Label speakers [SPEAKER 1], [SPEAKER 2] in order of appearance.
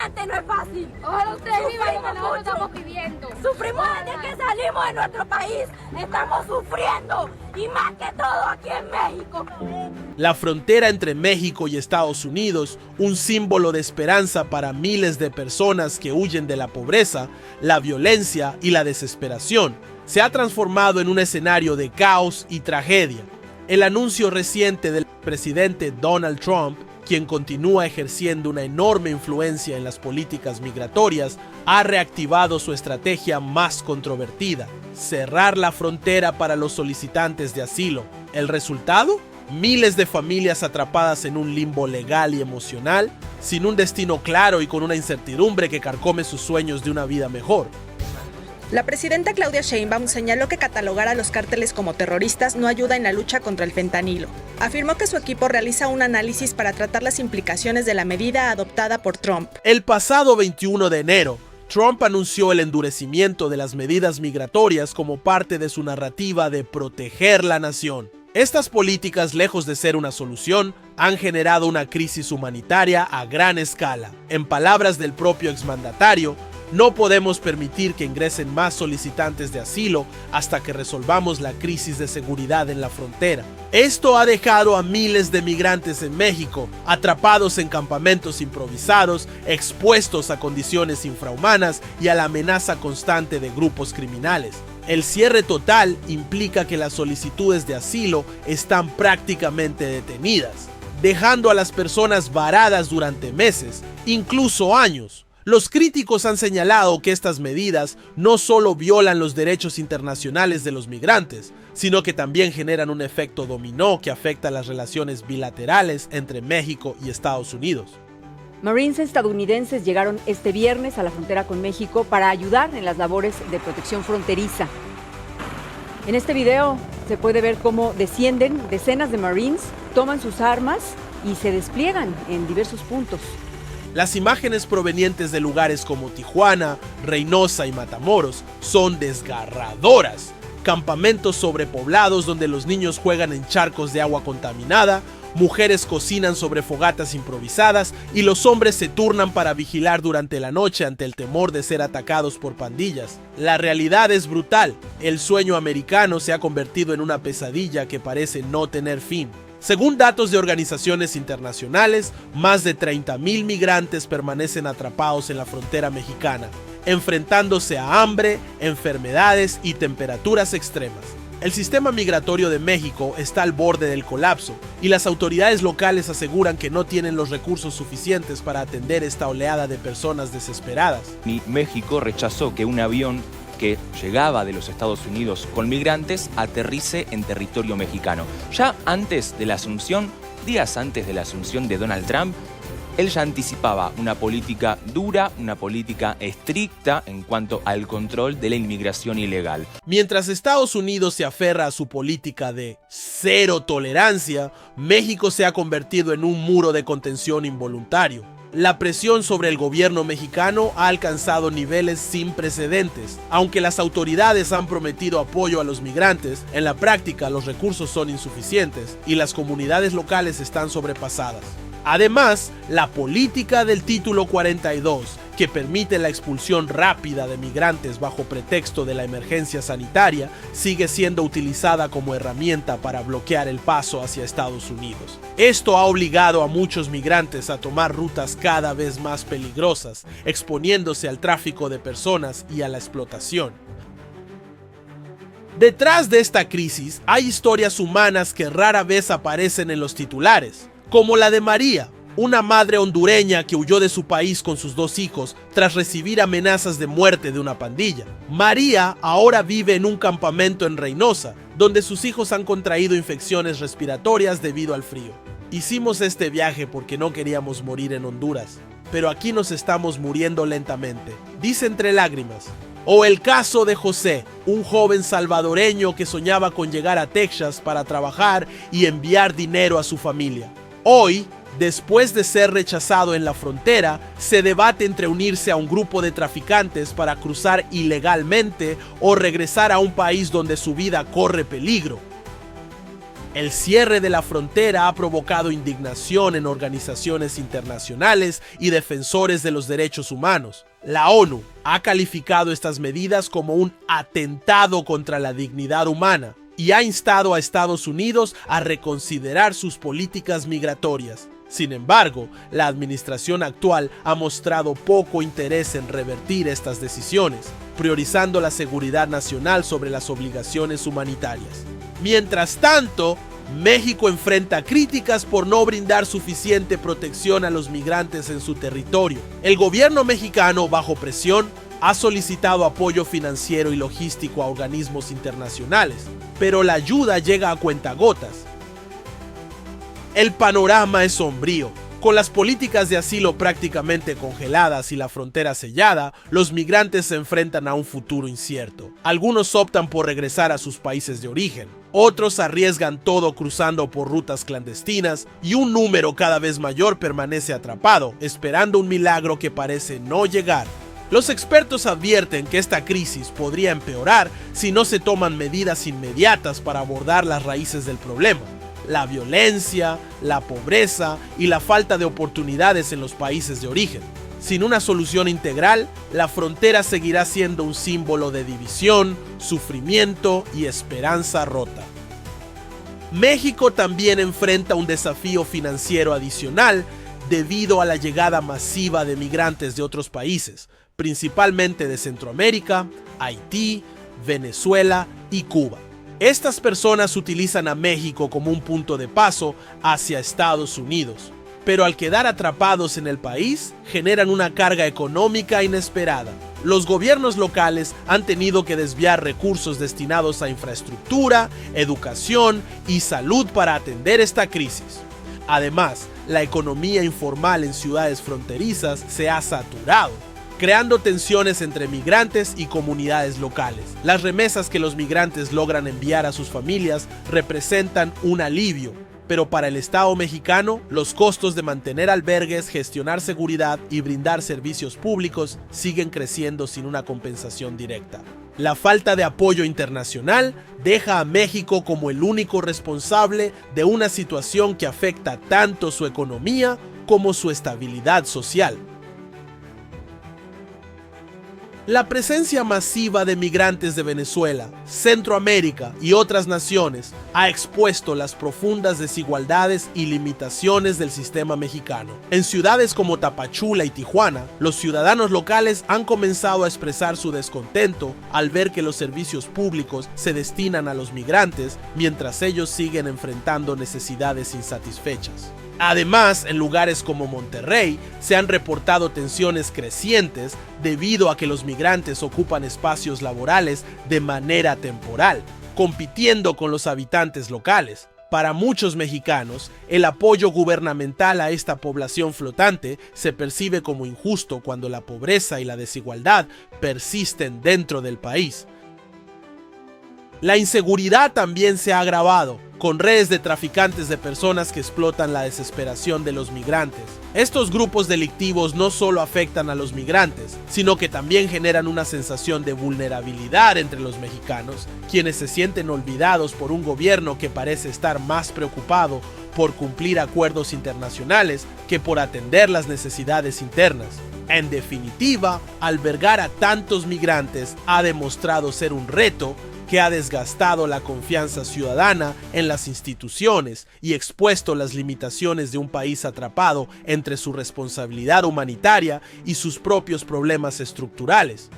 [SPEAKER 1] migrante no es fácil.
[SPEAKER 2] Ojalá ustedes vivan lo que nosotros estamos viviendo.
[SPEAKER 1] Sufrimos desde que salimos de nuestro país. Estamos sufriendo. Y más que todo aquí en México.
[SPEAKER 3] La frontera entre México y Estados Unidos, un símbolo de esperanza para miles de personas que huyen de la pobreza, la violencia y la desesperación, se ha transformado en un escenario de caos y tragedia. El anuncio reciente del presidente Donald Trump, quien continúa ejerciendo una enorme influencia en las políticas migratorias, ha reactivado su estrategia más controvertida: cerrar la frontera para los solicitantes de asilo. ¿El resultado? Miles de familias atrapadas en un limbo legal y emocional, sin un destino claro y con una incertidumbre que carcome sus sueños de una vida mejor.
[SPEAKER 4] La presidenta Claudia Sheinbaum señaló que catalogar a los cárteles como terroristas no ayuda en la lucha contra el fentanilo. Afirmó que su equipo realiza un análisis para tratar las implicaciones de la medida adoptada por Trump.
[SPEAKER 3] El pasado 21 de enero, Trump anunció el endurecimiento de las medidas migratorias como parte de su narrativa de proteger la nación. Estas políticas, lejos de ser una solución, han generado una crisis humanitaria a gran escala. En palabras del propio exmandatario, no podemos permitir que ingresen más solicitantes de asilo hasta que resolvamos la crisis de seguridad en la frontera. Esto ha dejado a miles de migrantes en México, atrapados en campamentos improvisados, expuestos a condiciones infrahumanas y a la amenaza constante de grupos criminales. El cierre total implica que las solicitudes de asilo están prácticamente detenidas, dejando a las personas varadas durante meses, incluso años. Los críticos han señalado que estas medidas no solo violan los derechos internacionales de los migrantes, sino que también generan un efecto dominó que afecta las relaciones bilaterales entre México y Estados Unidos.
[SPEAKER 5] Marines estadounidenses llegaron este viernes a la frontera con México para ayudar en las labores de protección fronteriza. En este video se puede ver cómo descienden decenas de Marines, toman sus armas y se despliegan en diversos puntos.
[SPEAKER 3] Las imágenes provenientes de lugares como Tijuana, Reynosa y Matamoros son desgarradoras. Campamentos sobrepoblados donde los niños juegan en charcos de agua contaminada, mujeres cocinan sobre fogatas improvisadas y los hombres se turnan para vigilar durante la noche ante el temor de ser atacados por pandillas. La realidad es brutal. El sueño americano se ha convertido en una pesadilla que parece no tener fin. Según datos de organizaciones internacionales, más de 30,000 migrantes permanecen atrapados en la frontera mexicana, enfrentándose a hambre, enfermedades y temperaturas extremas. El sistema migratorio de México está al borde del colapso y las autoridades locales aseguran que no tienen los recursos suficientes para atender esta oleada de personas desesperadas.
[SPEAKER 6] México rechazó que un avión que llegaba de los Estados Unidos con migrantes aterrice en territorio mexicano. Ya antes de la asunción, días antes de la asunción de Donald Trump, él ya anticipaba una política dura, una política estricta en cuanto al control de la inmigración ilegal.
[SPEAKER 3] Mientras Estados Unidos se aferra a su política de cero tolerancia, México se ha convertido en un muro de contención involuntario. La presión sobre el gobierno mexicano ha alcanzado niveles sin precedentes. Aunque las autoridades han prometido apoyo a los migrantes, en la práctica los recursos son insuficientes y las comunidades locales están sobrepasadas. Además, la política del Título 42, que permite la expulsión rápida de migrantes bajo pretexto de la emergencia sanitaria, sigue siendo utilizada como herramienta para bloquear el paso hacia Estados Unidos. Esto ha obligado a muchos migrantes a tomar rutas cada vez más peligrosas, exponiéndose al tráfico de personas y a la explotación. Detrás de esta crisis hay historias humanas que rara vez aparecen en los titulares, como la de María, una madre hondureña que huyó de su país con sus 2 hijos tras recibir amenazas de muerte de una pandilla. María ahora vive en un campamento en Reynosa, donde sus hijos han contraído infecciones respiratorias debido al frío. Hicimos este viaje porque no queríamos morir en Honduras, pero aquí nos estamos muriendo lentamente, dice entre lágrimas. O el caso de José, un joven salvadoreño que soñaba con llegar a Texas para trabajar y enviar dinero a su familia. Hoy, después de ser rechazado en la frontera, se debate entre unirse a un grupo de traficantes para cruzar ilegalmente o regresar a un país donde su vida corre peligro. El cierre de la frontera ha provocado indignación en organizaciones internacionales y defensores de los derechos humanos. La ONU ha calificado estas medidas como un atentado contra la dignidad humana y ha instado a Estados Unidos a reconsiderar sus políticas migratorias. Sin embargo, la administración actual ha mostrado poco interés en revertir estas decisiones, priorizando la seguridad nacional sobre las obligaciones humanitarias. Mientras tanto, México enfrenta críticas por no brindar suficiente protección a los migrantes en su territorio. El gobierno mexicano, bajo presión, ha solicitado apoyo financiero y logístico a organismos internacionales, pero la ayuda llega a cuentagotas. El panorama es sombrío. Con las políticas de asilo prácticamente congeladas y la frontera sellada, los migrantes se enfrentan a un futuro incierto. Algunos optan por regresar a sus países de origen, otros arriesgan todo cruzando por rutas clandestinas y un número cada vez mayor permanece atrapado, esperando un milagro que parece no llegar. Los expertos advierten que esta crisis podría empeorar si no se toman medidas inmediatas para abordar las raíces del problema: la violencia, la pobreza y la falta de oportunidades en los países de origen. Sin una solución integral, la frontera seguirá siendo un símbolo de división, sufrimiento y esperanza rota. México también enfrenta un desafío financiero adicional debido a la llegada masiva de migrantes de otros países, principalmente de Centroamérica, Haití, Venezuela y Cuba. Estas personas utilizan a México como un punto de paso hacia Estados Unidos, pero al quedar atrapados en el país, generan una carga económica inesperada. Los gobiernos locales han tenido que desviar recursos destinados a infraestructura, educación y salud para atender esta crisis. Además, la economía informal en ciudades fronterizas se ha saturado, creando tensiones entre migrantes y comunidades locales. Las remesas que los migrantes logran enviar a sus familias representan un alivio, pero para el Estado mexicano, los costos de mantener albergues, gestionar seguridad y brindar servicios públicos siguen creciendo sin una compensación directa. La falta de apoyo internacional deja a México como el único responsable de una situación que afecta tanto su economía como su estabilidad social. La presencia masiva de migrantes de Venezuela, Centroamérica y otras naciones ha expuesto las profundas desigualdades y limitaciones del sistema mexicano. En ciudades como Tapachula y Tijuana, los ciudadanos locales han comenzado a expresar su descontento al ver que los servicios públicos se destinan a los migrantes mientras ellos siguen enfrentando necesidades insatisfechas. Además, en lugares como Monterrey se han reportado tensiones crecientes debido a que los migrantes ocupan espacios laborales de manera temporal, compitiendo con los habitantes locales. Para muchos mexicanos, el apoyo gubernamental a esta población flotante se percibe como injusto cuando la pobreza y la desigualdad persisten dentro del país. La inseguridad también se ha agravado, con redes de traficantes de personas que explotan la desesperación de los migrantes. Estos grupos delictivos no solo afectan a los migrantes, sino que también generan una sensación de vulnerabilidad entre los mexicanos, quienes se sienten olvidados por un gobierno que parece estar más preocupado por cumplir acuerdos internacionales que por atender las necesidades internas. En definitiva, albergar a tantos migrantes ha demostrado ser un reto que ha desgastado la confianza ciudadana en las instituciones y expuesto las limitaciones de un país atrapado entre su responsabilidad humanitaria y sus propios problemas estructurales.